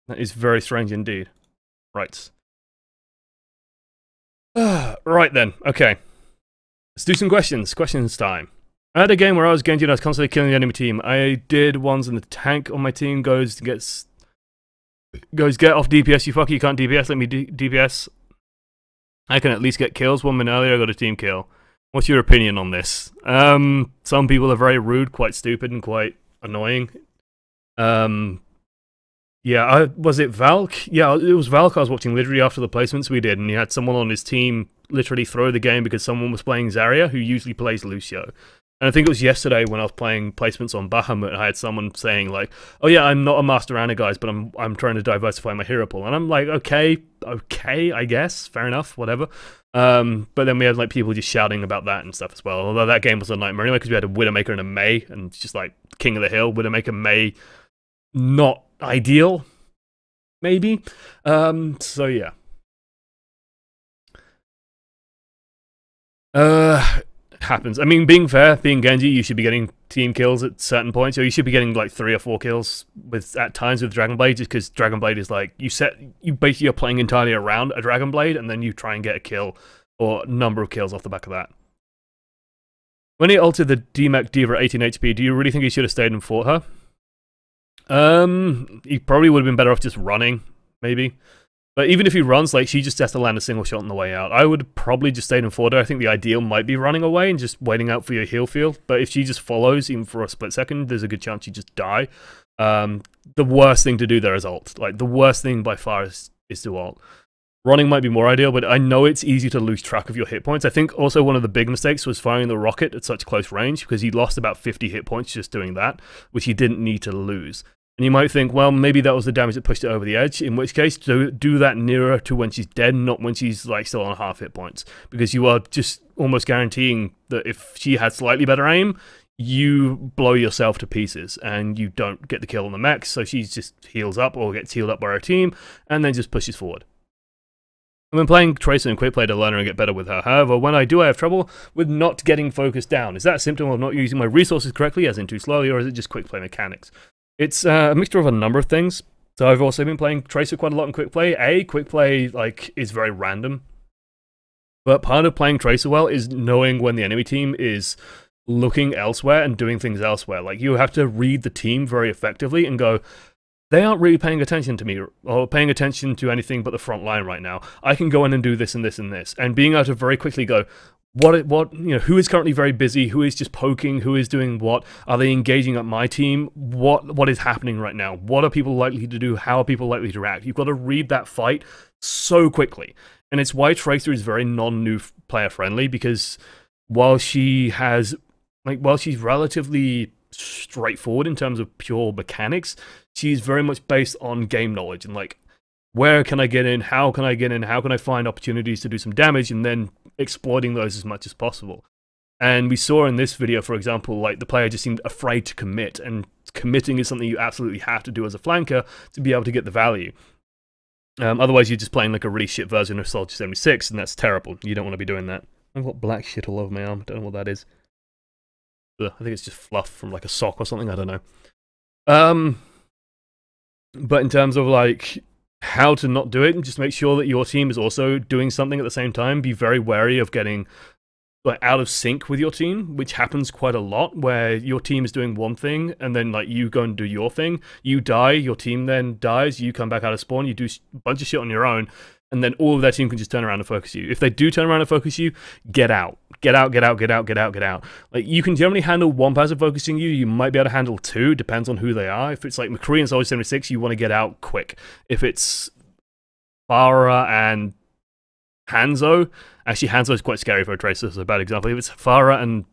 That is very strange indeed. Right. Right then, okay. Let's do some questions. Questions time. I had a game where I was Genji and I was constantly killing the enemy team. I did ones and the tank on my team goes get off DPS, you fucker, you can't DPS, let me DPS. I can at least get kills. 1 minute earlier I got a team kill. What's your opinion on this? Some people are very rude, quite stupid, and quite annoying. Yeah, was it Valk? Yeah, it was Valk I was watching literally after the placements we did, and he had someone on his team literally throw the game because someone was playing Zarya, who usually plays Lucio. And I think it was yesterday when I was playing placements on Bahamut, I had someone saying like, "Oh yeah, I'm not a Master Ana, guys, but I'm trying to diversify my hero pool." And I'm like, okay, I guess, fair enough, whatever. But then we had like people just shouting about that and stuff as well. Although that game was a nightmare anyway, because we had a Widowmaker and a Mei, and it's just like King of the Hill, Widowmaker, Mei, not ideal, maybe. So yeah. Happens. I mean, being fair, being Genji, you should be getting team kills at certain points, or you should be getting like 3 or 4 kills at times with Dragonblade, just because Dragonblade is like, you basically are playing entirely around a Dragonblade, and then you try and get a kill, or a number of kills off the back of that. When he ulted the DMAC Diva at 18 HP, do you really think he should have stayed and fought her? He probably would have been better off just running, maybe. But even if he runs, like, she just has to land a single shot on the way out. I would probably just stay in fought her. I think the ideal might be running away and just waiting out for your heal field. But if she just follows, even for a split second, there's a good chance you just die. The worst thing to do there is ult. Like, the worst thing by far is to ult. Running might be more ideal, but I know it's easy to lose track of your hit points. I think also one of the big mistakes was firing the rocket at such close range, because he lost about 50 hit points just doing that, which he didn't need to lose. And you might think, well, maybe that was the damage that pushed it over the edge, in which case, do that nearer to when she's dead, not when she's like still on half hit points. Because you are just almost guaranteeing that if she had slightly better aim, you blow yourself to pieces, and you don't get the kill on the mech, so she just heals up, or gets healed up by her team, and then just pushes forward. I've been playing Tracer and quick play to learn her and get better with her. However, when I do, I have trouble with not getting focused down. Is that a symptom of not using my resources correctly, as in too slowly, or is it just quick play mechanics? It's a mixture of a number of things. So I've also been playing Tracer quite a lot in quick play. Quick play like is very random. But part of playing Tracer well is knowing when the enemy team is looking elsewhere and doing things elsewhere. Like, you have to read the team very effectively and go, they aren't really paying attention to me, or paying attention to anything but the front line right now. I can go in and do this and this and this. And being able to very quickly go, who is currently very busy, who is just poking, who is doing what, are they engaging at my team, what is happening right now, what are people likely to do, how are people likely to react. You've got to read that fight so quickly. And it's why Tracer is very non-new player friendly, because while she's relatively straightforward in terms of pure mechanics, she's very much based on game knowledge and like, where can I get in, how can I get in, how can I find opportunities to do some damage, and then exploiting those as much as possible. And we saw in this video, for example, like the player just seemed afraid to commit, and committing is something you absolutely have to do as a flanker to be able to get the value. Otherwise, you're just playing like a really shit version of Soldier 76, and that's terrible. You don't want to be doing that. I've got black shit all over my arm. I don't know what that is. Ugh, I think it's just fluff from like a sock or something. I don't know. But in terms of like how to not do it, and just make sure that your team is also doing something at the same time. Be very wary of getting like out of sync with your team, which happens quite a lot, where your team is doing one thing and then like you go and do your thing, you die, your team then dies, you come back out of spawn, you do a bunch of shit on your own, and then all of their team can just turn around and focus you. If they do turn around and focus you, get out. Get out, get out, get out, get out, get out. Like, you can generally handle one person focusing you, you might be able to handle 2, depends on who they are. If it's like McCree and Soldier 76, you want to get out quick. If it's Pharah and Hanzo, actually Hanzo is quite scary for a Tracer, so a bad example. If it's Pharah and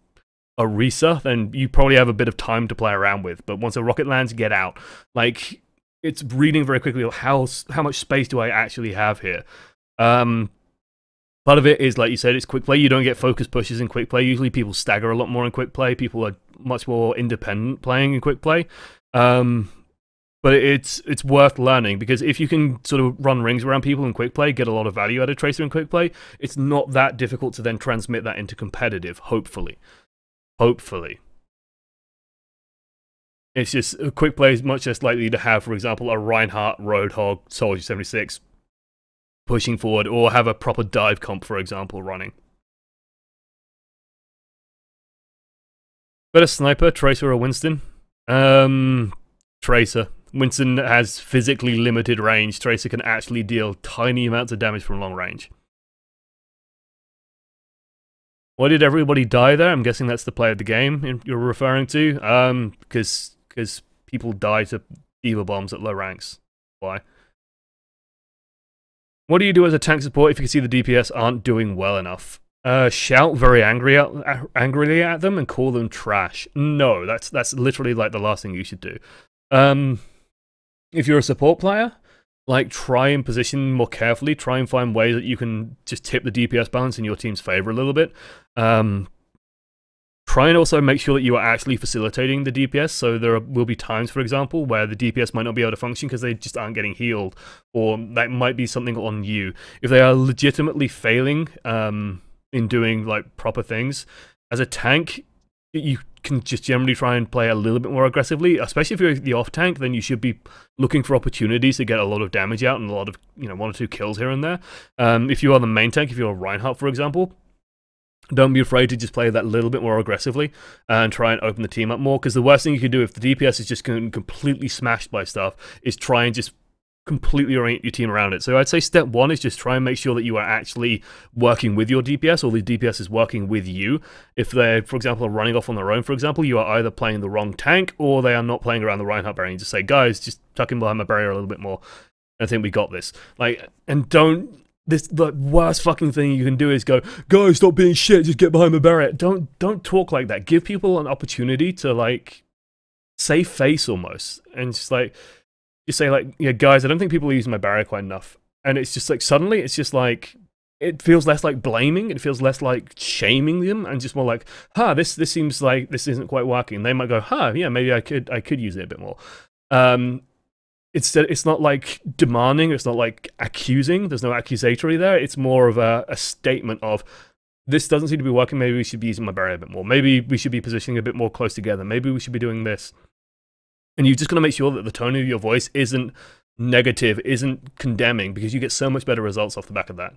Orisa, then you probably have a bit of time to play around with, but once a rocket lands, get out. Like, it's reading very quickly how much space do I actually have here. Part of it is, like you said, it's quick play. You don't get focus pushes in quick play. Usually people stagger a lot more in quick play. People are much more independent playing in quick play. But it's worth learning, because if you can sort of run rings around people in quick play, get a lot of value out of Tracer in quick play, it's not that difficult to then transmit that into competitive, hopefully. Hopefully. It's just a quick play is much less likely to have, for example, a Reinhardt, Roadhog, Soldier 76 pushing forward, or have a proper dive comp, for example, running. Better sniper, Tracer or Winston? Tracer. Winston has physically limited range. Tracer can actually deal tiny amounts of damage from long range. Why did everybody die there? I'm guessing that's the play of the game you're referring to. Because people die to D.Va bombs at low ranks. Why? What do you do as a tank support if you can see the DPS aren't doing well enough? Shout very angrily at them and call them trash. No, that's literally like the last thing you should do. If you're a support player, like try and position more carefully. Try and find ways that you can just tip the DPS balance in your team's favor a little bit. Try and also make sure that you are actually facilitating the DPS, so there will be times, for example, where the DPS might not be able to function because they just aren't getting healed, or that might be something on you. If they are legitimately failing in doing like proper things, as a tank, you can just generally try and play a little bit more aggressively, especially if you're the off tank. Then you should be looking for opportunities to get a lot of damage out and a lot of, 1 or 2 kills here and there. If you are the main tank, if you're Reinhardt, for example, don't be afraid to just play that little bit more aggressively and try and open the team up more, because the worst thing you can do if the DPS is just getting completely smashed by stuff is try and just completely orient your team around it. So I'd say step 1 is just try and make sure that you are actually working with your DPS, or the DPS is working with you. If they're, for example, running off on their own, for example, you are either playing the wrong tank or they are not playing around the Reinhardt barrier. You just say, guys, just tuck in behind my barrier a little bit more. I think we got this. Like, and don't... the worst fucking thing you can do is go, guys, stop being shit, just get behind the barrier. Don't talk like that. Give people an opportunity to, like, save face almost. And just say, like, yeah, guys, I don't think people are using my barrier quite enough. And it's just like, suddenly, it's just like, it feels less like blaming, it feels less like shaming them, and just more like, this seems like this isn't quite working. They might go, yeah, maybe I could use it a bit more. It's not like demanding, it's not like accusing, there's no accusatory there, it's more of a statement of, this doesn't seem to be working, maybe we should be using my barrier a bit more, maybe we should be positioning a bit more close together, maybe we should be doing this. And you've just got to make sure that the tone of your voice isn't negative, isn't condemning, because you get so much better results off the back of that.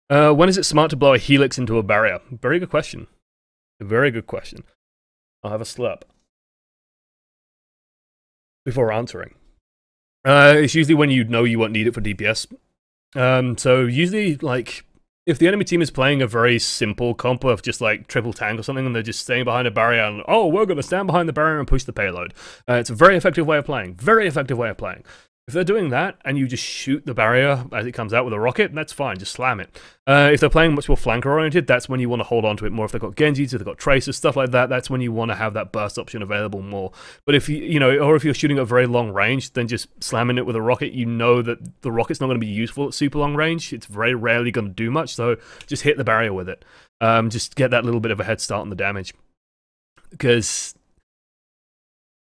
When is it smart to blow a helix into a barrier? Very good question. A very good question. I'll have a slurp before answering. It's usually when you know you won't need it for DPS. So usually, like, if the enemy team is playing a very simple comp of just like triple tank or something, and they're just staying behind a barrier and, oh, we're going to stand behind the barrier and push the payload. It's a very effective way of playing. Very effective way of playing. If they're doing that and you just shoot the barrier as it comes out with a rocket, that's fine, just slam it. If they're playing much more flanker oriented, that's when you want to hold on to it more. If they've got Genjis, if they've got Tracers, stuff like that, that's when you want to have that burst option available more. But if or if you're shooting at very long range, then just slamming it with a rocket, you know that the rocket's not going to be useful at super long range. It's very rarely going to do much, so just hit the barrier with it. Just get that little bit of a head start on the damage. Because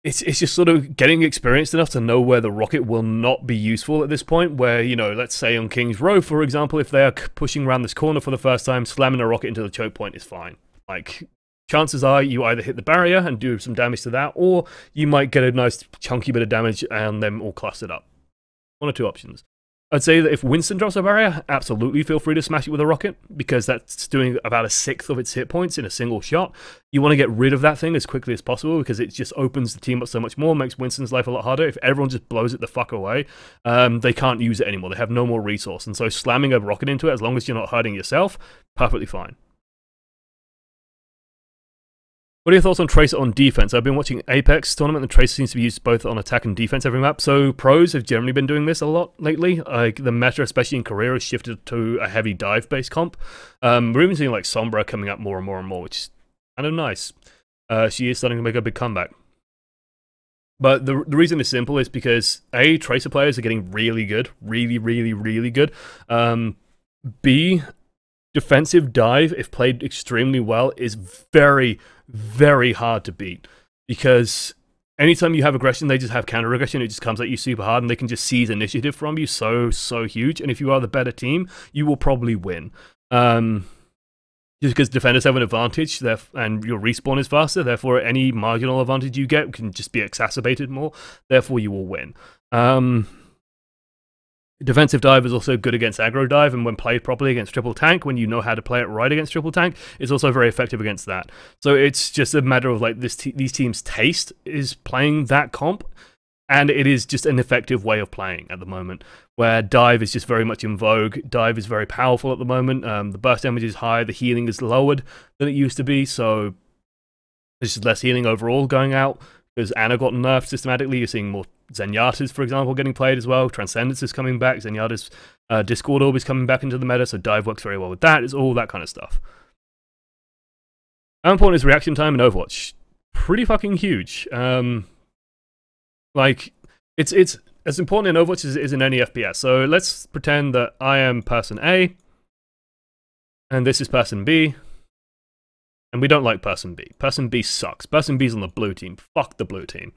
it's just sort of getting experienced enough to know where the rocket will not be useful at this point, where, let's say on King's Row, for example, if they are pushing around this corner for the first time, slamming a rocket into the choke point is fine. Like, chances are you either hit the barrier and do some damage to that, or you might get a nice chunky bit of damage and them all clustered up. 1 or 2 options. I'd say that if Winston drops a barrier, absolutely feel free to smash it with a rocket, because that's doing about 1/6 of its hit points in a single shot. You want to get rid of that thing as quickly as possible, because it just opens the team up so much more, makes Winston's life a lot harder. If everyone just blows it the fuck away, they can't use it anymore. They have no more resource, and so slamming a rocket into it, as long as you're not hurting yourself, perfectly fine. What are your thoughts on Tracer on defense? I've been watching Apex tournament, and Tracer seems to be used both on attack and defense every map. So pros have generally been doing this a lot lately. Like, the meta, especially in career, has shifted to a heavy dive-based comp. We're even seeing like Sombra coming up more and more and more, which is kind of nice. She is starting to make a big comeback. But the reason is simple, is because A, Tracer players are getting really good, really, really, really good. B, defensive dive, if played extremely well, is very, very hard to beat, because anytime you have aggression, they just have counter aggression. It just comes at you super hard, and they can just seize initiative from you so huge. And if you are the better team, you will probably win. Just because defenders have an advantage, and your respawn is faster, therefore any marginal advantage you get can just be exacerbated more, therefore you will win. Defensive dive is also good against aggro dive, and when played properly against triple tank, when you know how to play it right against triple tank, it's also very effective against that. So it's just a matter of like these teams' taste is playing that comp, and it is just an effective way of playing at the moment, where dive is just very much in vogue. Dive is very powerful at the moment. The burst damage is high, the healing is lowered than it used to be, so there's just less healing overall going out. Because Ana got nerfed systematically, you're seeing more Zenyatta's, for example, getting played as well. Transcendence is coming back, Zenyatta's Discord Orb is coming back into the meta, so dive works very well with that. It's all that kind of stuff. How important is reaction time in Overwatch? Pretty fucking huge. Like, it's as important in Overwatch as it is in any FPS. So let's pretend that I am person A, and this is person B, and we don't like person B. Person B sucks. Person B's on the blue team. Fuck the blue team.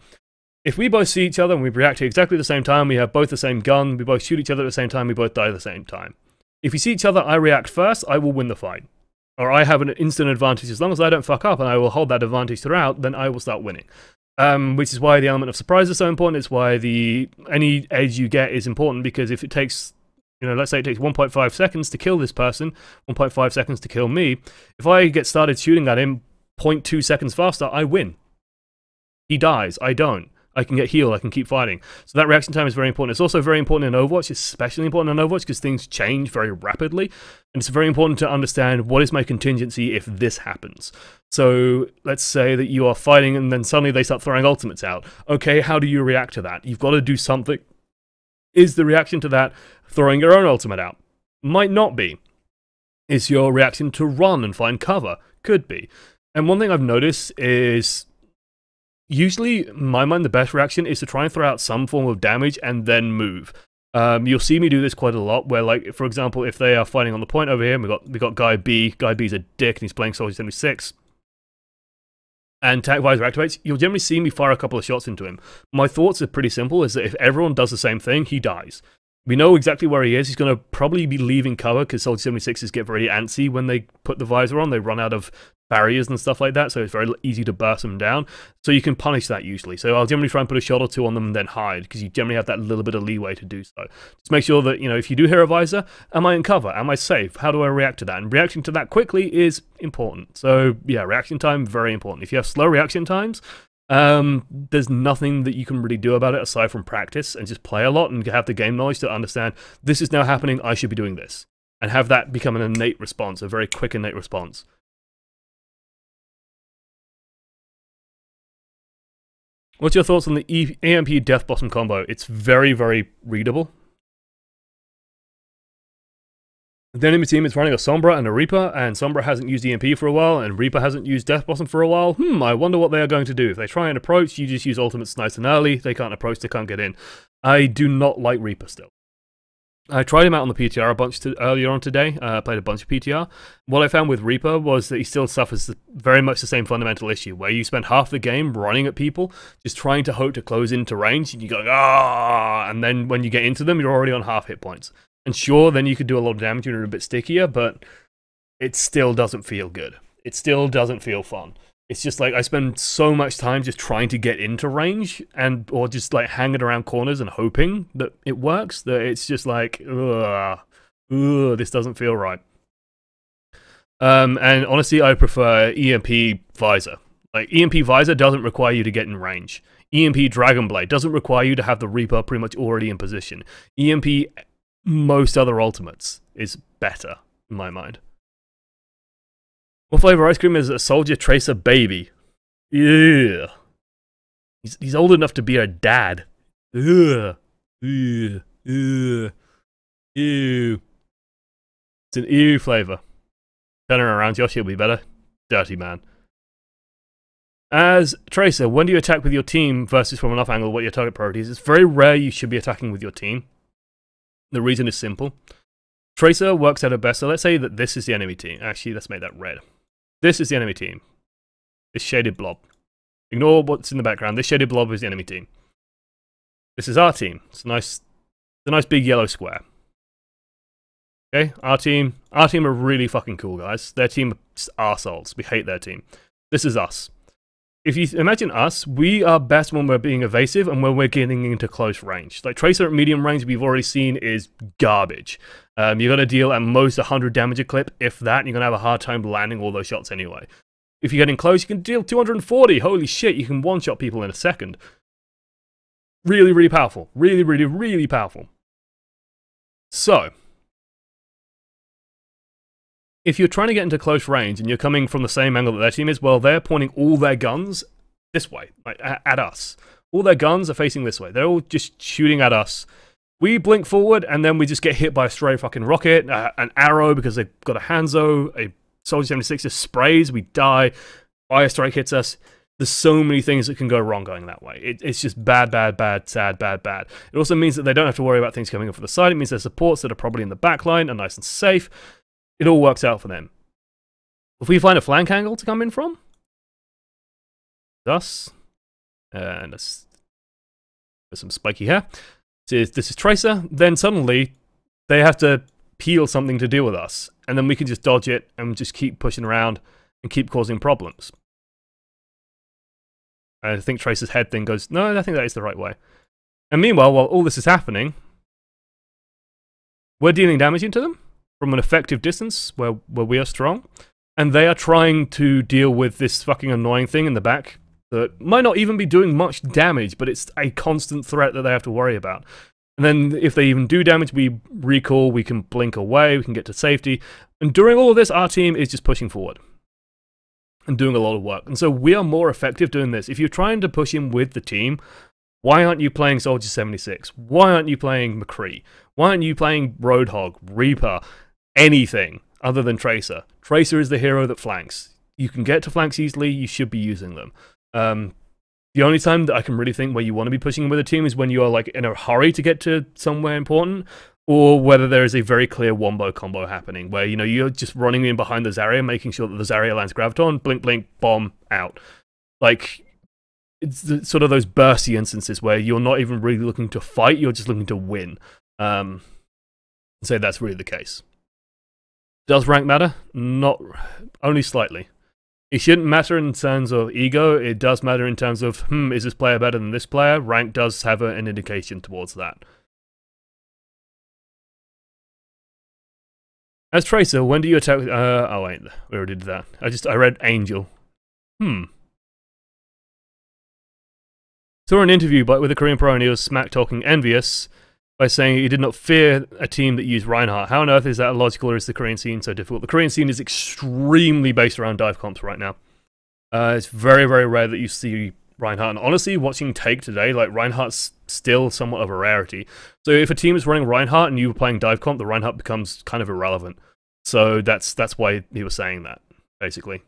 If we both see each other and we react at exactly the same time, we have both the same gun, we both shoot each other at the same time, we both die at the same time. If we see each other, I react first, I will win the fight. Or I have an instant advantage. As long as I don't fuck up and I will hold that advantage throughout, then I will start winning. Which is why the element of surprise is so important. It's why any edge you get is important, because if it takes, let's say it takes 1.5 seconds to kill this person, 1.5 seconds to kill me, if I get started shooting at him 0.2 seconds faster, I win. He dies, I don't. I can get healed, I can keep fighting. So that reaction time is very important. It's also very important in Overwatch, especially important in Overwatch because things change very rapidly. And it's very important to understand what is my contingency if this happens. So let's say that you are fighting and then suddenly they start throwing ultimates out. Okay, how do you react to that? You've got to do something. Is the reaction to that throwing your own ultimate out? Might not be. Is your reaction to run and find cover? Could be. And one thing I've noticed is, usually, in my mind, the best reaction is to try and throw out some form of damage and then move. You'll see me do this quite a lot, where, like, for example, if they are fighting on the point over here, we got Guy B. Guy B's a dick, and he's playing Soldier 76. And Tank Visor activates, you'll generally see me fire a couple of shots into him. My thoughts are pretty simple, is that if everyone does the same thing, he dies. We know exactly where he is. He's going to probably be leaving cover, because Soldier 76s get very antsy when they put the visor on. They run out of barriers and stuff like that, so it's very easy to burst them down. So you can punish that usually. So I'll generally try and put a shot or two on them and then hide, because you generally have that little bit of leeway to do so. Just make sure that, if you do hear a visor, am I in cover? Am I safe? How do I react to that? And reacting to that quickly is important. So yeah, reaction time, very important. If you have slow reaction times, there's nothing that you can really do about it aside from practice and just play a lot and have the game knowledge to understand this is now happening, I should be doing this. And have that become an innate response, a very quick innate response. What's your thoughts on the AMP Death Blossom combo? It's very, very readable. The enemy team is running a Sombra and a Reaper, and Sombra hasn't used EMP for a while, and Reaper hasn't used Death Blossom for a while. I wonder what they are going to do. If they try and approach, you just use ultimates nice and early. They can't approach, they can't get in. I do not like Reaper still. I tried him out on the PTR a bunch earlier on today. Played a bunch of PTR. What I found with Reaper was that he still suffers very much the same fundamental issue, where you spend half the game running at people, just trying to hope to close into range, and you go, and then when you get into them, you're already on half hit points. And sure, then you could do a lot of damage and you're a bit stickier, but it still doesn't feel good. It still doesn't feel fun. It's just like I spend so much time just trying to get into range or just like hanging around corners and hoping that it works, that it's just like, this doesn't feel right. And honestly, I prefer EMP Visor. Like, EMP Visor doesn't require you to get in range. EMP Dragon Blade doesn't require you to have the Reaper pretty much already in position. EMP most other ultimates is better, in my mind. What flavor ice cream is a Soldier Tracer baby? Yeah. He's old enough to be a dad. Ugh. Ew. Ew. Ew. It's an ew flavor. Turn her around, Josh, he'll be better. Dirty man. As Tracer, when do you attack with your team versus from an off angle? What are your target priorities? It's very rare you should be attacking with your team. The reason is simple. Tracer works at her best. So let's say that this is the enemy team. Actually, let's make that red. This is the enemy team. This shaded blob. Ignore what's in the background. This shaded blob is the enemy team. This is our team. It's a nice big yellow square. Okay, our team are really fucking cool, guys. Their team are just arseholes. We hate their team. This is us. If you imagine us, we are best when we're being evasive and when we're getting into close range. Like Tracer at medium range, we've already seen is garbage. You're going to deal at most 100 damage a clip, if that, and you're going to have a hard time landing all those shots anyway. If you get in close, you can deal 240. Holy shit, you can one-shot people in a second. Really, really powerful. Really, really, really powerful. So, if you're trying to get into close range and you're coming from the same angle that their team is, well, they're pointing all their guns this way, like, at us. All their guns are facing this way. They're all just shooting at us. We blink forward, and then we just get hit by a stray fucking rocket, an arrow because they've got a Hanzo, a Soldier 76 just sprays, we die, fire strike hits us. There's so many things that can go wrong going that way. It's just bad, bad, bad, sad, bad, bad. It also means that they don't have to worry about things coming up from the side. It means their supports that are probably in the back line are nice and safe. It all works out for them. If we find a flank angle to come in from, thus, and there's some spiky hair. This is Tracer. Then suddenly they have to peel something to deal with us, and then we can just dodge it and just keep pushing around and keep causing problems. I think Tracer's head thing goes, no, I think that is the right way. And meanwhile, while all this is happening, we're dealing damage into them from an effective distance where we are strong, and they are trying to deal with this fucking annoying thing in the back that might not even be doing much damage, but it's a constant threat that they have to worry about. And then if they even do damage, we recall, we can blink away, we can get to safety. And during all of this, our team is just pushing forward and doing a lot of work. And so we are more effective doing this. If you're trying to push in with the team, why aren't you playing Soldier 76? Why aren't you playing McCree? Why aren't you playing Roadhog, Reaper, anything other than Tracer? Tracer is the hero that flanks. You can get to flanks easily, you should be using them. The only time that I can really think where you want to be pushing with a team is when you are like in a hurry to get to somewhere important, or whether there is a very clear wombo combo happening, where, you know, you're just running in behind the Zarya, making sure that the Zarya lands Graviton, blink, blink, bomb, out. Like, it's sort of those bursty instances where you're not even really looking to fight, you're just looking to win. So that's really the case. Does rank matter? Not, only slightly. It shouldn't matter in terms of ego, it does matter in terms of, is this player better than this player? Rank does have an indication towards that. As Tracer, when do you attack? Oh wait, we already did that. I read Angel. Saw an interview with a Korean pro and he was smack-talking envious by saying he did not fear a team that used Reinhardt. How on earth is that logical, or is the Korean scene so difficult? The Korean scene is extremely based around dive comps right now. It's very, very rare that you see Reinhardt. And honestly, watching Take today, like, Reinhardt's still somewhat of a rarity. So if a team is running Reinhardt and you were playing dive comp, the Reinhardt becomes kind of irrelevant. So that's why he was saying that, basically.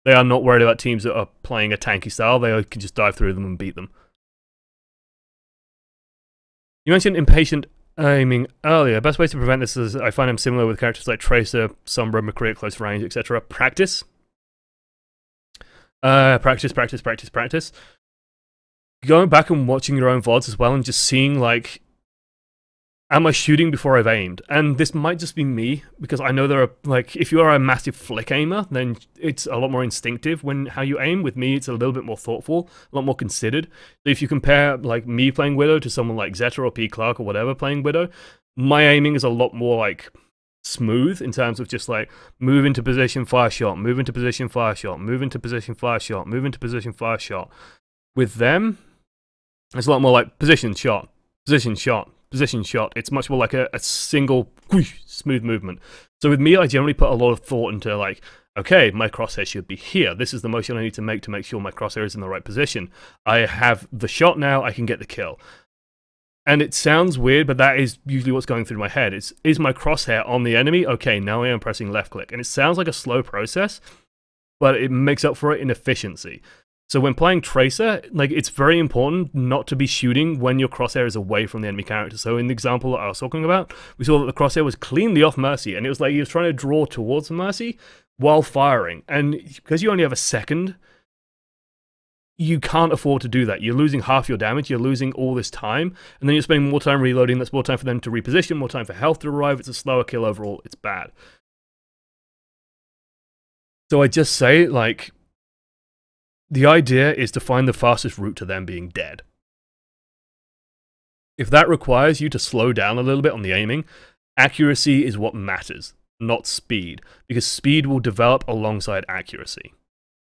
They are not worried about teams that are playing a tanky style. They can just dive through them and beat them. You mentioned impatient aiming earlier. Best way to prevent this is, I find them similar with characters like Tracer, Sombra, McCree at close range, etc. Practice. Practice. Going back and watching your own VODs as well and just seeing, like, am I shooting before I've aimed? And this might just be me, because I know there are, like, if you are a massive flick aimer, then it's a lot more instinctive when how you aim. With me, it's a little bit more thoughtful, a lot more considered. So if you compare, like, me playing Widow to someone like Zeta or P. Clark or whatever playing Widow, my aiming is a lot more, like, smooth in terms of just, like, move into position, fire shot, move into position, fire shot, move into position, fire shot, move into position, fire shot. With them, it's a lot more like position, shot, position, shot, position, shot. It's much more like a single whoosh, smooth movement. So with me, I generally put a lot of thought into, like, okay, my crosshair should be here. This is the motion I need to make sure my crosshair is in the right position. I have the shot now, I can get the kill. And it sounds weird, but that is usually what's going through my head. Is my crosshair on the enemy? Okay, now I am pressing left click. And it sounds like a slow process, but it makes up for it in efficiency. So when playing Tracer, like, it's very important not to be shooting when your crosshair is away from the enemy character. So in the example that I was talking about, we saw that the crosshair was cleanly off Mercy, and it was like he was trying to draw towards Mercy while firing. And because you only have a second you can't afford to do that. You're losing half your damage, you're losing all this time, and then you're spending more time reloading. That's more time for them to reposition, more time for health to arrive. It's a slower kill overall. It's bad. So I just say, like, the idea is to find the fastest route to them being dead. If that requires you to slow down a little bit on the aiming, accuracy is what matters, not speed, because speed will develop alongside accuracy.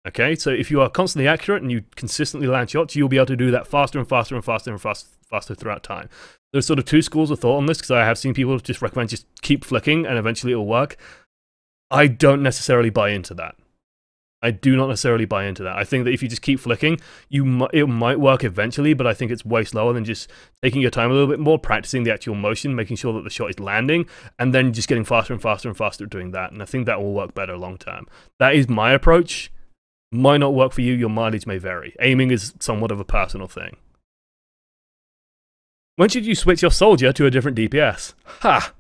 Okay, so if you are constantly accurate and you consistently land shots, you'll be able to do that faster and faster and faster and faster throughout time. There's sort of two schools of thought on this, because I have seen people just recommend just keep flicking and eventually it'll work. I don't necessarily buy into that. I do not necessarily buy into that. I think that if you just keep flicking, it might work eventually, but I think it's way slower than just taking your time a little bit more, practicing the actual motion, making sure that the shot is landing, and then just getting faster and faster and faster at doing that. And I think that will work better long term. That is my approach. Might not work for you. Your mileage may vary. Aiming is somewhat of a personal thing. When should you switch your soldier to a different DPS? Ha!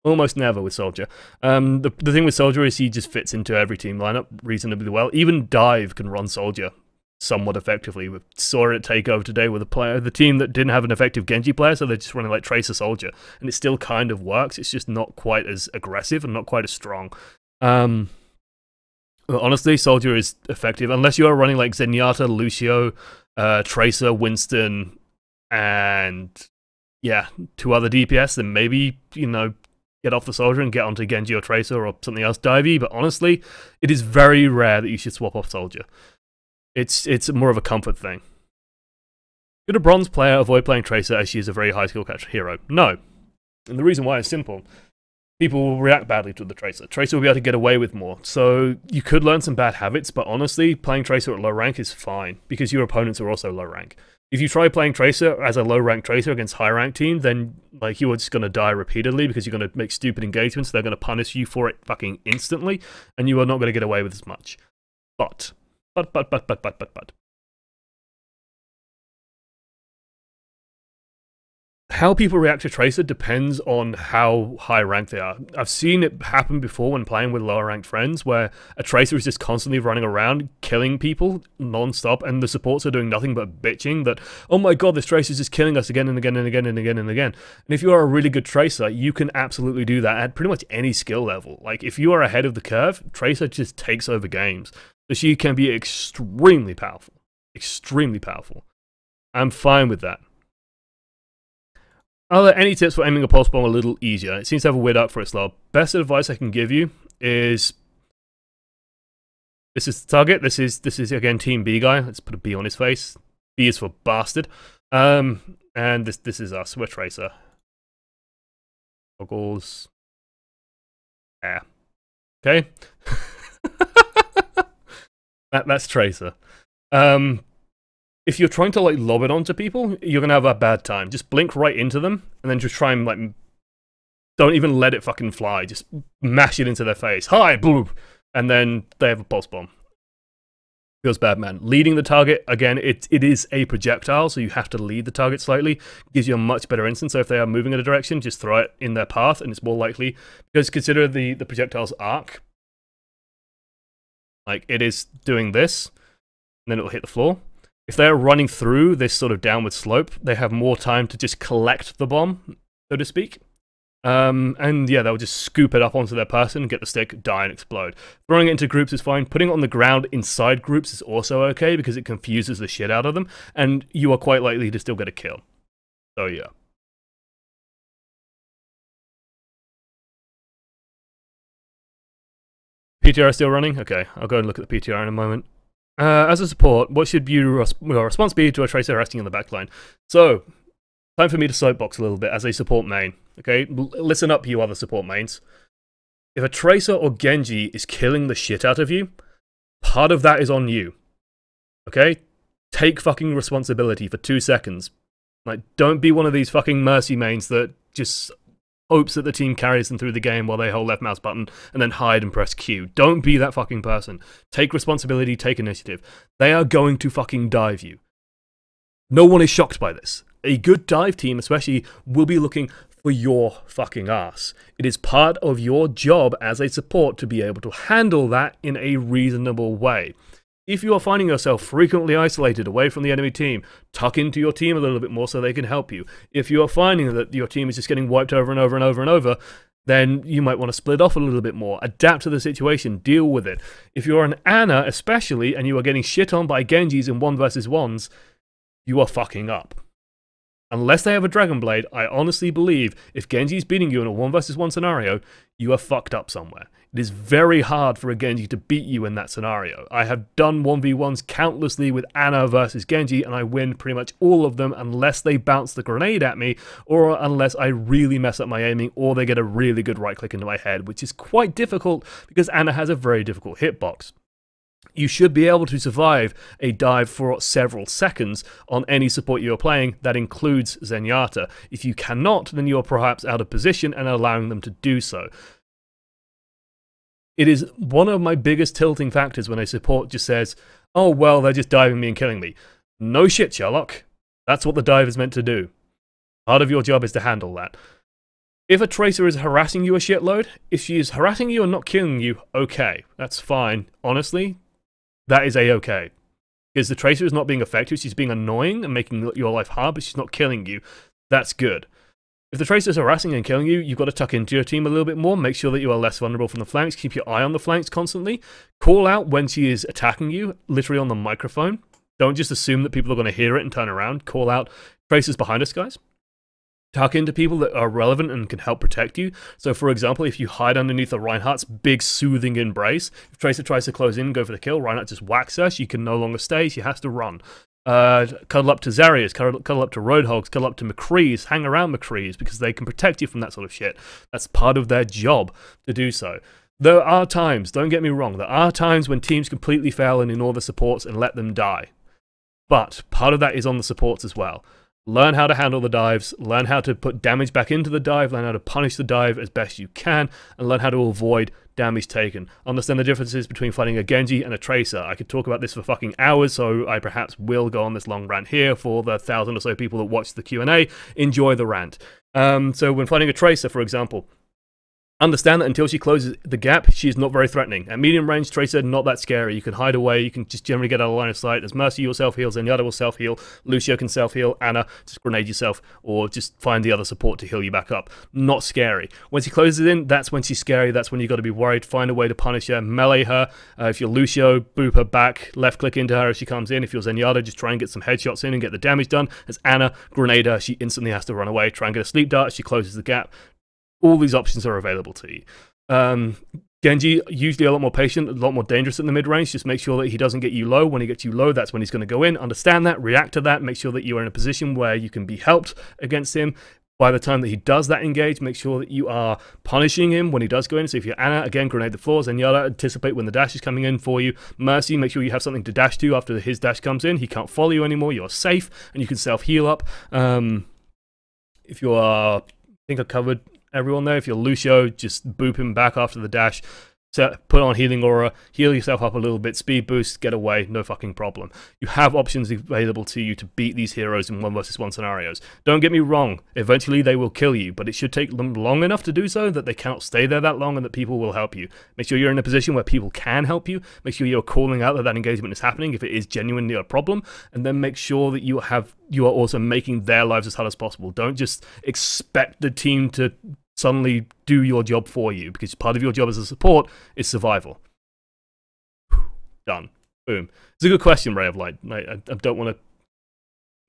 Almost never with Soldier. The thing with Soldier is he just fits into every team lineup reasonably well. Even Dive can run Soldier somewhat effectively. We saw it take over today with the team that didn't have an effective Genji player, so they're just running like Tracer Soldier, and it still kind of works. It's just not quite as aggressive and not quite as strong. Honestly, Soldier is effective unless you are running like Zenyatta, Lucio, Tracer, Winston, and yeah, 2 other DPS. Then maybe, you know, get off the Soldier and get onto Genji or Tracer or something else divey, but honestly, it is very rare that you should swap off Soldier. It's more of a comfort thing. Should a bronze player avoid playing Tracer as she is a very high skill catch hero? No. And the reason why is simple. People will react badly to the Tracer. Tracer will be able to get away with more. So you could learn some bad habits, but honestly, playing Tracer at low rank is fine, because your opponents are also low rank. If you try playing Tracer as a low-rank Tracer against high-rank team, then like you are just going to die repeatedly because you're going to make stupid engagements. They're going to punish you for it fucking instantly, and you are not going to get away with as much. But. How people react to Tracer depends on how high ranked they are. I've seen it happen before when playing with lower ranked friends, where a Tracer is just constantly running around, killing people non-stop, and the supports are doing nothing but bitching that, oh my god, this Tracer is just killing us again and again and again and again and again. And if you are a really good Tracer, you can absolutely do that at pretty much any skill level. Like, if you are ahead of the curve, Tracer just takes over games. So she can be extremely powerful. Extremely powerful. I'm fine with that. Are there any tips for aiming a pulse bomb a little easier? It seems to have a weird arc for its slow. Best advice I can give you is, this is the target. This is again Team B guy. Let's put a B on his face. B is for bastard. And this is us. We're Tracer. Goggles. Yeah. Okay. That's Tracer. If you're trying to, like, lob it onto people, you're gonna have a bad time. Just blink right into them, and then just try and, like, don't even let it fucking fly. Just mash it into their face. Hi, bloop! And then they have a pulse bomb. Feels bad, man. Leading the target, again, it is a projectile, so you have to lead the target slightly. Gives you a much better instant, so if they are moving in a direction, just throw it in their path, and it's more likely. Because consider the projectile's arc. Like, it is doing this, and then it'll hit the floor. If they're running through this sort of downward slope, they have more time to just collect the bomb, so to speak. And yeah, they'll just scoop it up onto their person, get the stick, die, and explode. Throwing it into groups is fine. Putting it on the ground inside groups is also okay, because it confuses the shit out of them, and you are quite likely to still get a kill. So yeah. PTR is still running? Okay, I'll go and look at the PTR in a moment. As a support, what should your response be to a Tracer resting in the backline? So, time for me to soapbox a little bit as a support main. Okay, listen up, you other support mains. If a Tracer or Genji is killing the shit out of you, part of that is on you. Okay? Take fucking responsibility for 2 seconds. Like, don't be one of these fucking mercy mains that just hopes that the team carries them through the game while they hold left mouse button and then hide and press Q. Don't be that fucking person. Take responsibility, take initiative. They are going to fucking dive you. No one is shocked by this. A good dive team, especially, will be looking for your fucking ass. It is part of your job as a support to be able to handle that in a reasonable way. If you are finding yourself frequently isolated away from the enemy team, tuck into your team a little bit more so they can help you. If you are finding that your team is just getting wiped over and over and over and over, then you might want to split off a little bit more, adapt to the situation, deal with it. If you're an Ana especially, and you are getting shit on by Genjis in 1 versus 1s, you are fucking up. Unless they have a Dragon Blade, I honestly believe if Genji is beating you in a 1 versus 1 scenario, you are fucked up somewhere. It is very hard for a Genji to beat you in that scenario. I have done 1v1s countlessly with Ana versus Genji, and I win pretty much all of them unless they bounce the grenade at me, or unless I really mess up my aiming, or they get a really good right click into my head, which is quite difficult because Ana has a very difficult hitbox. You should be able to survive a dive for several seconds on any support you are playing. That includes Zenyatta. If you cannot, then you are perhaps out of position and allowing them to do so. It is one of my biggest tilting factors when a support just says, oh, well, they're just diving me and killing me. No shit, Sherlock. That's what the dive is meant to do. Part of your job is to handle that. If a Tracer is harassing you a shitload, if she is harassing you and not killing you, okay, that's fine. Honestly, that is a-okay. Because the Tracer is not being effective, she's being annoying and making your life hard, but she's not killing you. That's good. If the Tracer is harassing and killing you, you've got to tuck into your team a little bit more, make sure that you are less vulnerable from the flanks, keep your eye on the flanks constantly, call out when she is attacking you, literally on the microphone. Don't just assume that people are going to hear it and turn around. Call out, Tracer's behind us, guys. Tuck into people that are relevant and can help protect you. So, for example, if you hide underneath a Reinhardt's big soothing embrace, if Tracer tries to close in and go for the kill, Reinhardt just whacks her, she can no longer stay, she has to run. Cuddle up to Zarya's, cuddle up to Roadhogs, cuddle up to McCree's, hang around McCree's because they can protect you from that sort of shit. That's part of their job to do so. There are times, don't get me wrong, there are times when teams completely fail and ignore the supports and let them die. But part of that is on the supports as well. Learn how to handle the dives, learn how to put damage back into the dive, learn how to punish the dive as best you can, and learn how to avoid damage taken. Understand the differences between fighting a Genji and a Tracer. I could talk about this for fucking hours, so I perhaps will go on this long rant here for the 1,000 or so people that watch the Q&A. Enjoy the rant. So when fighting a Tracer, for example, understand that until she closes the gap, she is not very threatening. At medium range, Tracer, not that scary. You can hide away, you can just generally get out of line of sight. As Mercy, you'll self-heal, Zenyatta will self-heal, Lucio can self-heal, Ana, just grenade yourself, or just find the other support to heal you back up. Not scary. When she closes in, that's when she's scary, that's when you've got to be worried. Find a way to punish her, melee her. If you're Lucio, boop her back, left-click into her if she comes in. If you're Zenyatta, just try and get some headshots in and get the damage done. As Ana, grenade her, she instantly has to run away. Try and get a sleep dart, she closes the gap. All these options are available to you. Genji, usually a lot more patient, a lot more dangerous in the mid-range. Just make sure that he doesn't get you low. When he gets you low, that's when he's going to go in. Understand that, react to that, make sure that you are in a position where you can be helped against him. By the time that he does that engage, make sure that you are punishing him when he does go in. So if you're Ana, again, grenade the floors, and Zenyatta, anticipate when the dash is coming in for you. Mercy, make sure you have something to dash to after his dash comes in. He can't follow you anymore, you're safe, and you can self-heal up. If you are, I think I covered everyone there. If you're Lucio, just boop him back after the dash. Put on Healing Aura, heal yourself up a little bit, speed boost, get away, no fucking problem. You have options available to you to beat these heroes in 1 versus 1 scenarios. Don't get me wrong, eventually they will kill you, but it should take them long enough to do so that they cannot stay there that long and that people will help you. Make sure you're in a position where people can help you, make sure you're calling out that that engagement is happening if it is genuinely a problem, and then make sure that you are also making their lives as hard as possible. Don't just expect the team to suddenly do your job for you, because part of your job as a support is survival. Done. Boom. It's a good question, Ray of Light. I don't want to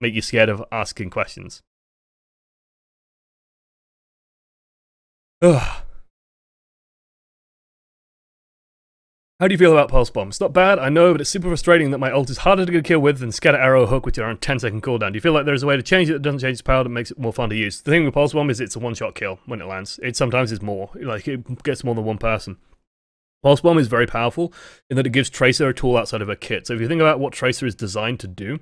make you scared of asking questions. Ugh. How do you feel about Pulse Bomb? It's not bad, I know, but it's super frustrating that my ult is harder to get a kill with than Scatter Arrow Hook, which are on 10-second cooldown. Do you feel like there's a way to change it that doesn't change its power, that makes it more fun to use? The thing with Pulse Bomb is it's a one-shot kill when it lands. It sometimes is more. Like, it gets more than one person. Pulse Bomb is very powerful in that it gives Tracer a tool outside of her kit. So if you think about what Tracer is designed to do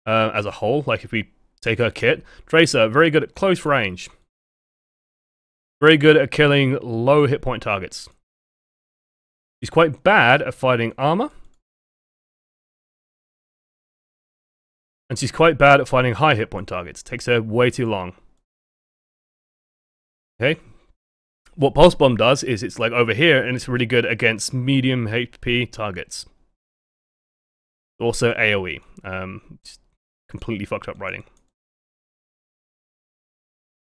as a whole, like if we take her kit, Tracer, very good at close range. Very good at killing low hit point targets. She's quite bad at fighting armor. And she's quite bad at fighting high hit point targets. It takes her way too long. Okay. What Pulse Bomb does is it's like over here, and it's really good against medium HP targets. Also AoE. Just completely fucked up writing.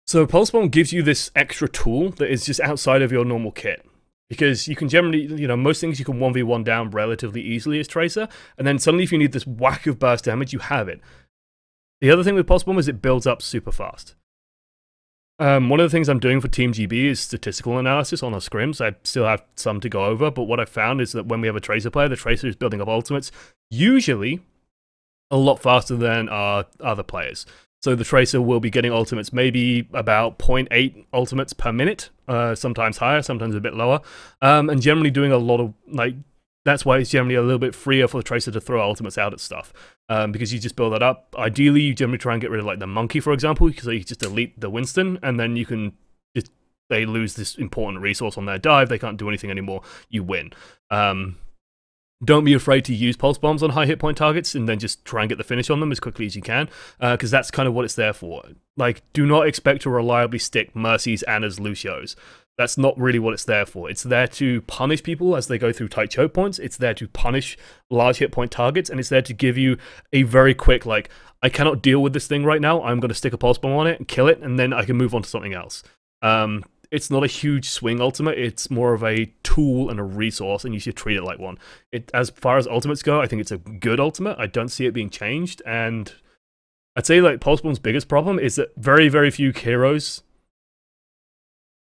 So Pulse Bomb gives you this extra tool that is just outside of your normal kit. Because you can generally, you know, most things you can 1v1 down relatively easily as Tracer, and then suddenly if you need this whack of burst damage, you have it. The other thing with Pulse Bomb is it builds up super fast. One of the things I'm doing for Team GB is statistical analysis on our scrims. I still have some to go over, but what I found is that when we have a Tracer player, the Tracer is building up ultimates, usually a lot faster than our other players. So the Tracer will be getting ultimates maybe about 0.8 ultimates per minute, sometimes higher, sometimes a bit lower, and generally doing a lot of, like, that's why it's generally a little bit freer for the Tracer to throw ultimates out at stuff, because you just build that up. Ideally, you generally try and get rid of, like, the Monkey, for example, because you just delete the Winston, and then you can, just, they lose this important resource on their dive, they can't do anything anymore, you win. Don't be afraid to use pulse bombs on high hit point targets and then just try and get the finish on them as quickly as you can, because that's kind of what it's there for. Like, do not expect to reliably stick Mercies, Annas, Lucios. That's not really what it's there for. It's there to punish people as they go through tight choke points. It's there to punish large hit point targets, and it's there to give you a very quick, like, I cannot deal with this thing right now, I'm going to stick a pulse bomb on it and kill it, and then I can move on to something else. It's not a huge swing ultimate, it's more of a tool and a resource, and you should treat it like one. As far as ultimates go, I think it's a good ultimate. I don't see it being changed, and I'd say, like, Pulse Bomb's biggest problem is that very, very few heroes,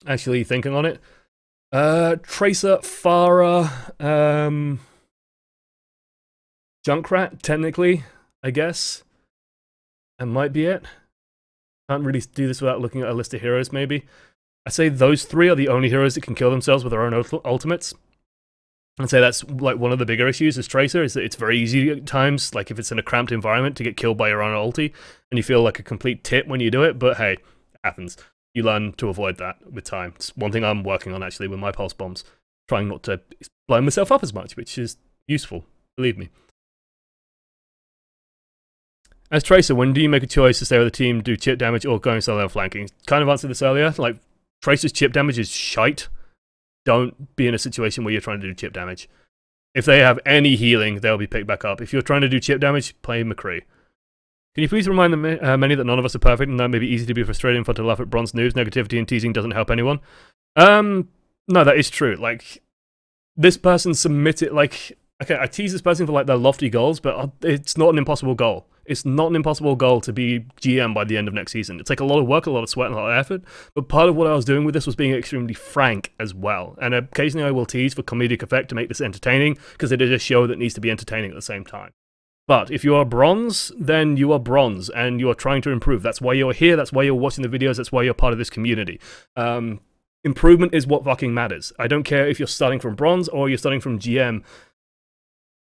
actually thinking on it, Tracer, Pharah, Junkrat, technically, I guess. That might be it. Can't really do this without looking at a list of heroes, maybe. I'd say those three are the only heroes that can kill themselves with their own ultimates. I'd say that's, like, one of the bigger issues as Tracer, is that it's very easy at times, like if it's in a cramped environment, to get killed by your own ulti, and you feel like a complete tit when you do it, but hey, it happens. You learn to avoid that with time. It's one thing I'm working on, actually, with my pulse bombs. Trying not to blow myself up as much, which is useful, believe me. As Tracer, when do you make a choice to stay with the team, do chip damage, or going solo and flanking? Kind of answered this earlier, like, Tracer's chip damage is shite. Don't be in a situation where you're trying to do chip damage. If they have any healing, they'll be picked back up. If you're trying to do chip damage, play McCree. Can you please remind the many that none of us are perfect, and that may be easy to be frustrating, fun to laugh at bronze noobs, negativity and teasing doesn't help anyone? No, that is true. Like, this person submitted, like, okay, I tease this person for, like, their lofty goals, but it's not an impossible goal. It's not an impossible goal to be GM by the end of next season. It's like a lot of work, a lot of sweat, and a lot of effort, but part of what I was doing with this was being extremely frank as well. And occasionally I will tease for comedic effect to make this entertaining, because it is a show that needs to be entertaining at the same time. But if you are bronze, then you are bronze, and you are trying to improve. That's why you're here, that's why you're watching the videos, that's why you're part of this community. Improvement is what fucking matters. I don't care if you're starting from bronze or you're starting from GM.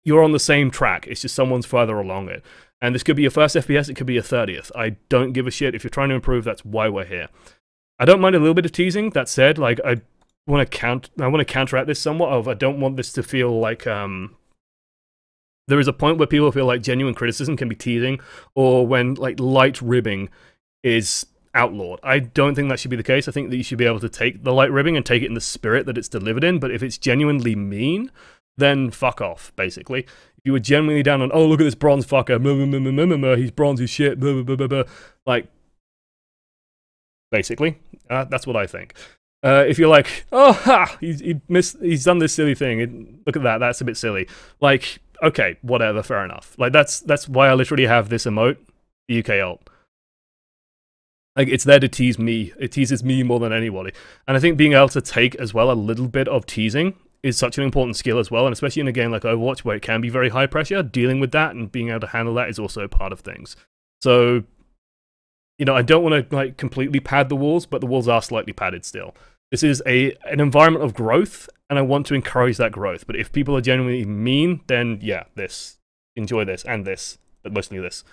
You're on the same track, it's just someone's further along it. And this could be your first FPS, it could be your 30th. I don't give a shit. If you're trying to improve, that's why we're here. I don't mind a little bit of teasing. That said, like, I want to counteract this somewhat. I don't want this to feel like there is a point where people feel like genuine criticism can be teasing, or when, like, light ribbing is outlawed. I don't think that should be the case. I think that you should be able to take the light ribbing and take it in the spirit that it's delivered in, but if it's genuinely mean, then fuck off, basically. If you were genuinely down on, oh, look at this bronze fucker, he's bronze as shit, like, basically, that's what I think. If you're like, oh, ha, he's done this silly thing, look at that, that's a bit silly. Like, okay, whatever, fair enough. Like, that's why I literally have this emote, the UK ult. Like, it's there to tease me. It teases me more than anybody. And I think being able to take as well a little bit of teasing is such an important skill as well, and especially in a game like Overwatch where it can be very high pressure, dealing with that and being able to handle that is also part of things. So, you know, I don't want to, like, completely pad the walls, but the walls are slightly padded still. This is an environment of growth, and I want to encourage that growth. But if people are genuinely mean, then yeah, enjoy this, and this, but mostly this.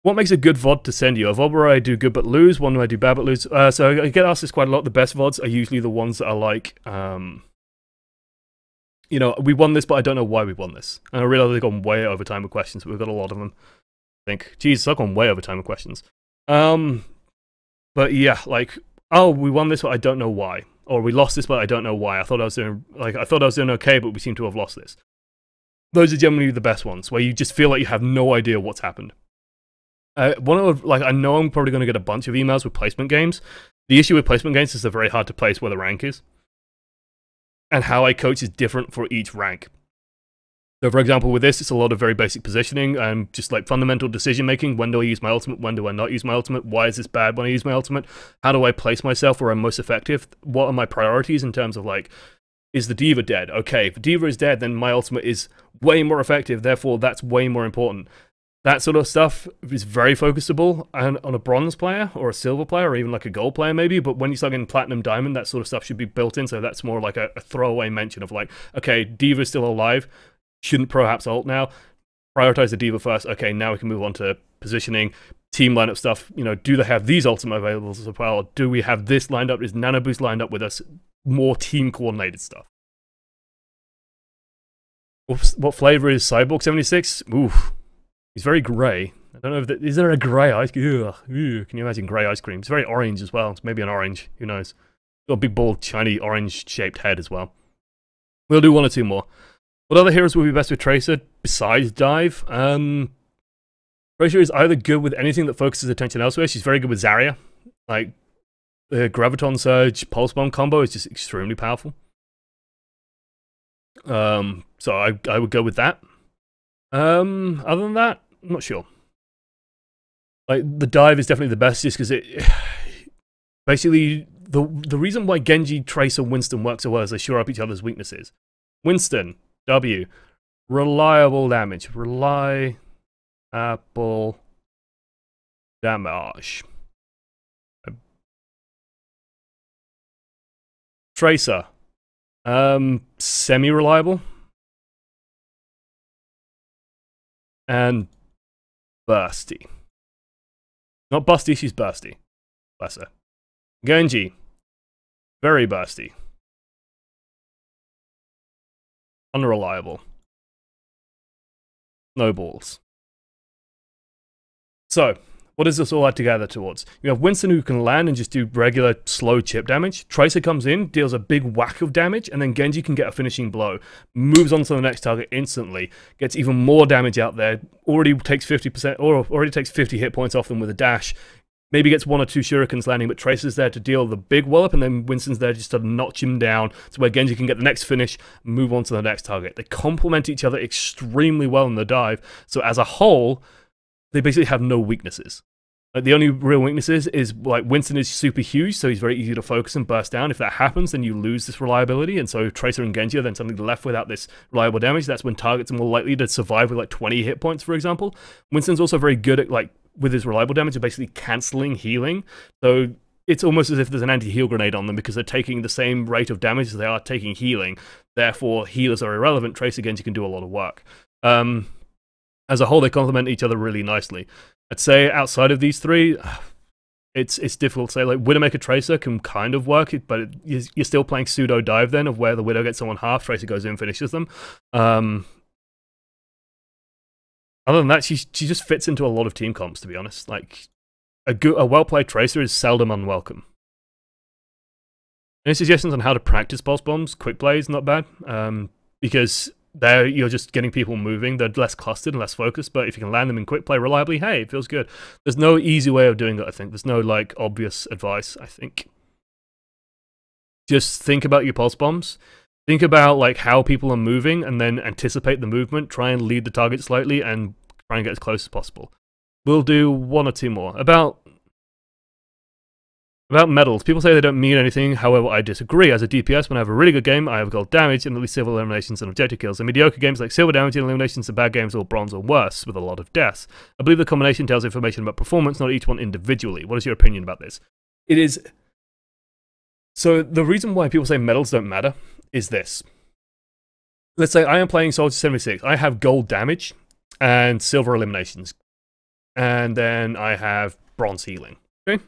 What makes a good VOD to send you? A VOD where I do good but lose, one where I do bad but lose. So I get asked this quite a lot. The best VODs are usually the ones that are like, you know, we won this, but I don't know why we won this. And I realize they've gone way over time with questions, but we've got a lot of them. I think, Jesus, I've gone way over time with questions. But yeah, like, oh, we won this, but I don't know why. Or we lost this, but I don't know why. I thought I was doing okay, but we seem to have lost this. Those are generally the best ones, where you just feel like you have no idea what's happened. I know I'm probably going to get a bunch of emails with placement games. The issue with placement games is they're very hard to place where the rank is. And how I coach is different for each rank. So for example, with this, it's a lot of very basic positioning and just like fundamental decision making. When do I use my ultimate? When do I not use my ultimate? Why is this bad when I use my ultimate? How do I place myself where I'm most effective? What are my priorities in terms of like, is the D.Va dead? Okay, if the D.Va is dead, then my ultimate is way more effective, therefore that's way more important. That sort of stuff is very focusable on a bronze player or a silver player or even like a gold player maybe, but when you start getting platinum, diamond, that sort of stuff should be built in, so that's more like a throwaway mention of like, okay, D.Va's still alive, shouldn't perhaps ult now, prioritize the D.Va first, okay, now we can move on to positioning, team lineup stuff, you know, do they have these ultimate available as well, do we have this lined up, is Nano Boost lined up with us, more team coordinated stuff. What flavor is Cyborg 76? Oof. He's very grey. I don't know if is there a grey ice cream? Ugh, can you imagine grey ice cream? It's very orange as well. It's maybe an orange. Who knows? Got a big, bald, shiny, orange-shaped head as well. We'll do one or two more. What other heroes will be best with Tracer besides Dive? Tracer is either good with anything that focuses attention elsewhere. She's very good with Zarya. Like, the Graviton Surge Pulse Bomb combo is just extremely powerful. So I would go with that. Other than that, I'm not sure. Like, the Dive is definitely the best just because it... Basically, the reason why Genji, Tracer, Winston work so well is they shore up each other's weaknesses. Winston, W, reliable damage. Reliable damage. Tracer, semi-reliable. And bursty. Not busty, she's bursty. Bless her. Genji, very bursty. Unreliable. Snowballs. So, what does this all add together towards? You have Winston who can land and just do regular slow chip damage. Tracer comes in, deals a big whack of damage, and then Genji can get a finishing blow. Moves on to the next target instantly. Gets even more damage out there. Already takes 50%, or already takes 50 hit points off them with a dash. Maybe gets one or two shurikens landing, but Tracer's there to deal the big wallop, and then Winston's there just to notch him down to where Genji can get the next finish, move on to the next target. They complement each other extremely well in the dive, so as a whole, they basically have no weaknesses. Like, the only real weaknesses is, like, Winston is super huge, so he's very easy to focus and burst down. If that happens, then you lose this reliability, and so Tracer and Genji are then suddenly left without this reliable damage. That's when targets are more likely to survive with, like, 20 hit points, for example. Winston's also very good at, like, with his reliable damage, of basically cancelling healing. So it's almost as if there's an anti-heal grenade on them because they're taking the same rate of damage as they are taking healing. Therefore, healers are irrelevant. Tracer, Genji can do a lot of work. As a whole, they complement each other really nicely. I'd say outside of these three, it's difficult to say. Like, Widowmaker Tracer can kind of work, but you're still playing pseudo dive then, of where the Widow gets someone half, Tracer goes in, finishes them. Other than that, she just fits into a lot of team comps, to be honest. Like, a well-played Tracer is seldom unwelcome. Any suggestions on how to practice pulse bombs? Quick plays, not bad. Because there you're just getting people moving. They're less clustered and less focused, but if you can land them in quick play reliably, hey, it feels good. There's no easy way of doing it, I think. There's no, like, obvious advice, I think. Just think about your pulse bombs. Think about, like, how people are moving, and then anticipate the movement. Try and lead the target slightly, and try and get as close as possible. We'll do one or two more. About medals. People say they don't mean anything, however, I disagree. As a DPS, when I have a really good game, I have gold damage, and at least silver eliminations and objective kills. In mediocre games, like silver damage and eliminations, and bad games, or bronze or worse, with a lot of deaths. I believe the combination tells information about performance, not each one individually. What is your opinion about this? It is... So, the reason why people say medals don't matter is this. Let's say I am playing Soldier 76. I have gold damage and silver eliminations. And then I have bronze healing. Okay?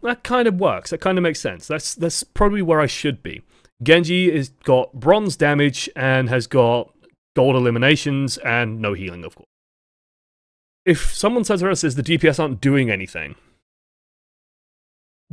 That kind of works. That kind of makes sense. That's probably where I should be. Genji has got bronze damage and has got gold eliminations and no healing, of course. If someone says to us the DPS aren't doing anything,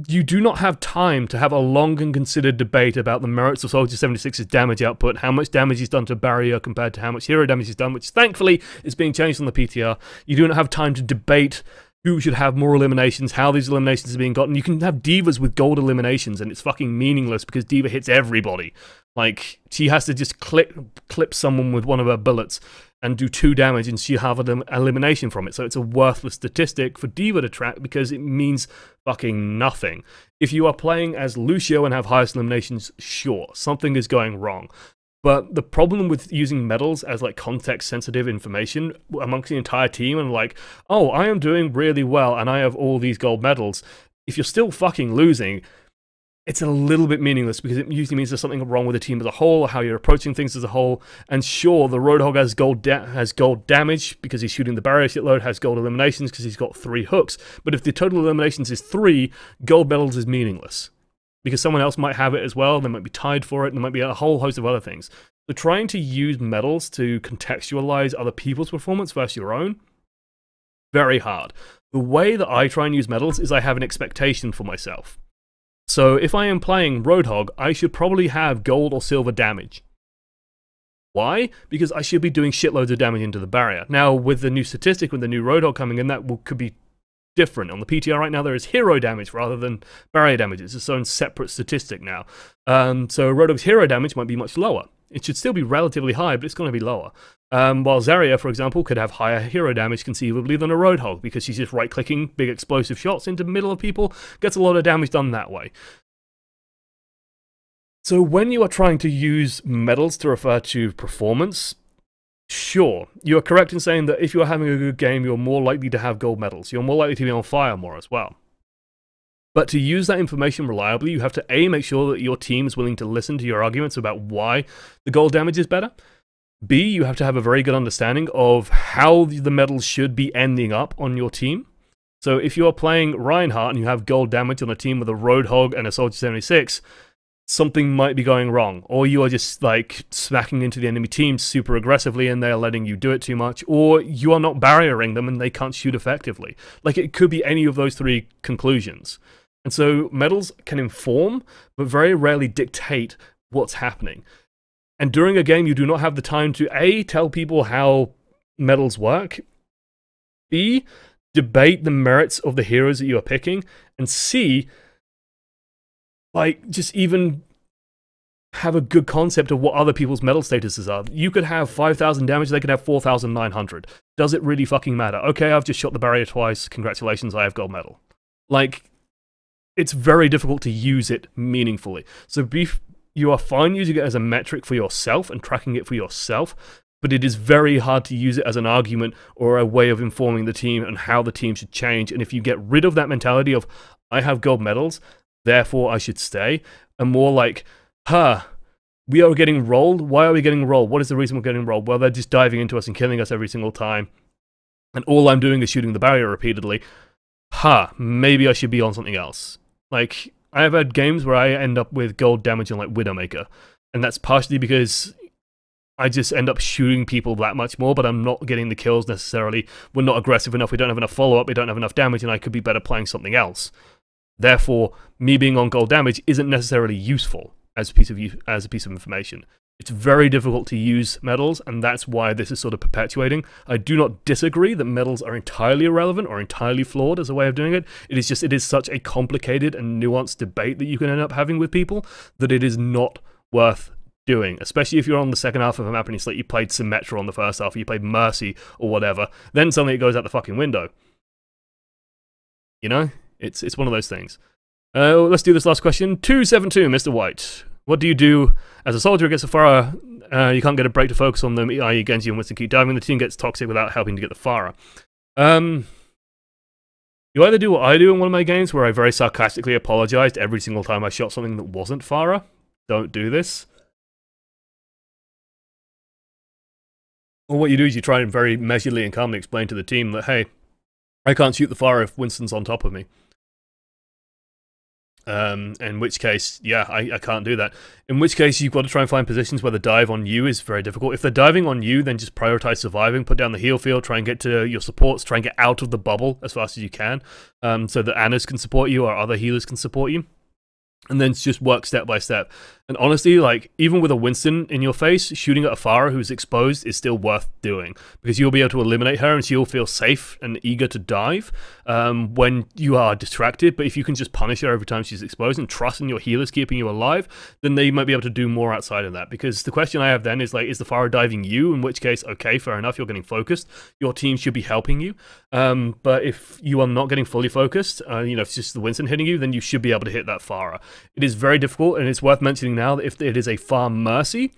you do not have time to have a long and considered debate about the merits of Soldier 76's damage output, how much damage he's done to barrier compared to how much hero damage he's done, which thankfully is being changed on the PTR. You do not have time to debate who should have more eliminations, how these eliminations are being gotten. You can have divas with gold eliminations, and it's fucking meaningless because diva hits everybody. Like, she has to just clip someone with one of her bullets and do 2 damage, and she'll have an elimination from it. So it's a worthless statistic for diva to track because it means fucking nothing. If you are playing as Lucio and have highest eliminations, sure, something is going wrong. But the problem with using medals as like context-sensitive information amongst the entire team and like, oh, I am doing really well and I have all these gold medals, if you're still fucking losing, it's a little bit meaningless because it usually means there's something wrong with the team as a whole, or how you're approaching things as a whole. And sure, the Roadhog has gold damage because he's shooting the barrier shitload, has gold eliminations because he's got 3 hooks. But if the total eliminations is 3, gold medals is meaningless. Because someone else might have it as well, they might be tied for it, and there might be a whole host of other things. So trying to use medals to contextualize other people's performance versus your own, very hard. The way that I try and use medals is I have an expectation for myself. So if I am playing Roadhog, I should probably have gold or silver damage. Why? Because I should be doing shitloads of damage into the barrier. Now, with the new statistic, with the new Roadhog coming in, that could be different. On the PTR right now, there is hero damage rather than barrier damage. It's its own separate statistic now. So Roadhog's hero damage might be much lower. It should still be relatively high, but it's going to be lower. While Zarya, for example, could have higher hero damage conceivably than a Roadhog, because she's just right-clicking big explosive shots into the middle of people, gets a lot of damage done that way. So when you are trying to use medals to refer to performance, sure, you are correct in saying that if you are having a good game, you're more likely to have gold medals. You're more likely to be on fire more as well. But to use that information reliably, you have to A, make sure that your team is willing to listen to your arguments about why the gold damage is better. B, you have to have a very good understanding of how the medals should be ending up on your team. So if you are playing Reinhardt and you have gold damage on a team with a Roadhog and a Soldier 76, something might be going wrong. Or you are just like smacking into the enemy team super aggressively and they're letting you do it too much. Or you are not barriering them and they can't shoot effectively. Like, it could be any of those 3 conclusions. And so medals can inform, but very rarely dictate what's happening. And during a game, you do not have the time to A, tell people how medals work, B, debate the merits of the heroes that you are picking, and C, like, just even have a good concept of what other people's medal statuses are. You could have 5,000 damage, they could have 4,900. Does it really fucking matter? Okay, I've just shot the barrier twice, congratulations, I have gold medal. Like, it's very difficult to use it meaningfully. So you are fine using it as a metric for yourself and tracking it for yourself, but it is very hard to use it as an argument or a way of informing the team and how the team should change. And if you get rid of that mentality of, I have gold medals, therefore I should stay, and more like, we are getting rolled, why are we getting rolled? What is the reason we're getting rolled? Well, they're just diving into us and killing us every single time, and all I'm doing is shooting the barrier repeatedly. Maybe I should be on something else. Like, I have had games where I end up with gold damage on like Widowmaker, and that's partially because I just end up shooting people that much more, but I'm not getting the kills necessarily. We're not aggressive enough, we don't have enough follow-up, we don't have enough damage, and I could be better playing something else. Therefore, me being on gold damage isn't necessarily useful as a piece of information. It's very difficult to use medals, and that's why this is sort of perpetuating. I do not disagree that medals are entirely irrelevant or entirely flawed as a way of doing it. It is such a complicated and nuanced debate that you can end up having with people that it is not worth doing, especially if you're on the second half of a map and it's like you played Symmetra on the first half, or you played Mercy or whatever, then suddenly it goes out the fucking window. You know? It's one of those things. Let's do this last question. 272, Mr. White. What do you do as a soldier against a Pharah? You can't get a break to focus on them, i.e. Genji and Winston keep diving. The team gets toxic without helping to get the Pharah. You either do what I do in one of my games, where I very sarcastically apologized every single time I shot something that wasn't Pharah. Don't do this. Or what you do is you try and very measuredly and calmly explain to the team that, hey, I can't shoot the Pharah if Winston's on top of me. In which case, yeah, I can't do that. In which case, you've got to try and find positions where the dive on you is very difficult. If they're diving on you, then just prioritize surviving, put down the heal field, try and get to your supports, try and get out of the bubble as fast as you can, so that Annas can support you or other healers can support you. And then just work step by step. And honestly, like, even with a Winston in your face, shooting at a Pharah who's exposed is still worth doing, because you'll be able to eliminate her and she'll feel safe and eager to dive when you are distracted. But if you can just punish her every time she's exposed and trust in your healers keeping you alive, then they might be able to do more outside of that. Because the question I have then is, like, is the Pharah diving you? In which case, okay, fair enough, you're getting focused. Your team should be helping you. But if you are not getting fully focused, you know, if it's just the Winston hitting you, then you should be able to hit that Pharah. It is very difficult, and it's worth mentioning now that if it is a Pharah Mercy,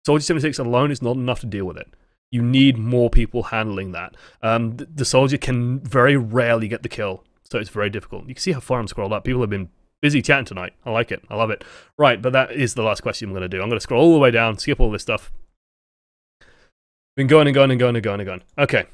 Soldier 76 alone is not enough to deal with it. You need more people handling that. The Soldier can very rarely get the kill, so it's very difficult. You can see how far I'm scrolled up. People have been busy chatting tonight. I like it. I love it. Right, but that is the last question I'm going to do. I'm going to scroll all the way down, skip all this stuff. Been going and going and going and going and going. Okay.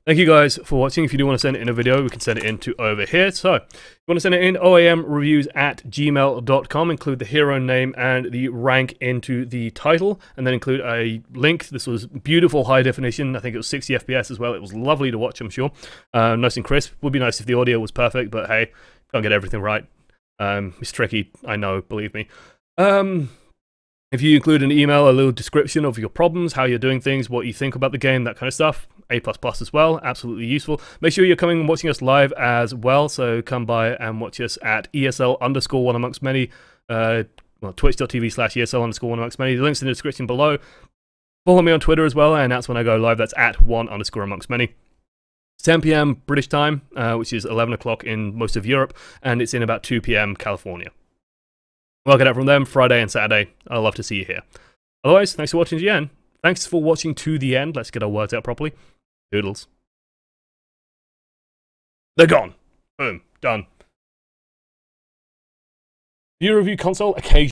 Thank you guys for watching. If you do want to send it in a video, we can send it in to over here. So, if you want to send it in, oamreviews@gmail.com. Include the hero name and the rank into the title, and then include a link. This was beautiful high definition. I think it was 60 FPS as well. It was lovely to watch, I'm sure. Nice and crisp. Would be nice if the audio was perfect, but hey, can't get everything right. It's tricky, I know, believe me. If you include an email, a little description of your problems, how you're doing things, what you think about the game, that kind of stuff, A++ as well, absolutely useful. Make sure you're coming and watching us live as well, so come by and watch us at ESL_OneAmongstMany, well, twitch.tv/ESL_OneAmongstMany. The link's in the description below. Follow me on Twitter as well, and that's when I go live. That's at @one_amongstmany. 10 PM British time, which is 11 o'clock in most of Europe, and it's in about 2 PM California. Work it out from them, Friday and Saturday. I'd love to see you here. Otherwise, thanks for watching again. Thanks for watching to the end. Let's get our words out properly. Doodles. They're gone. Boom. Done. View review console occasionally.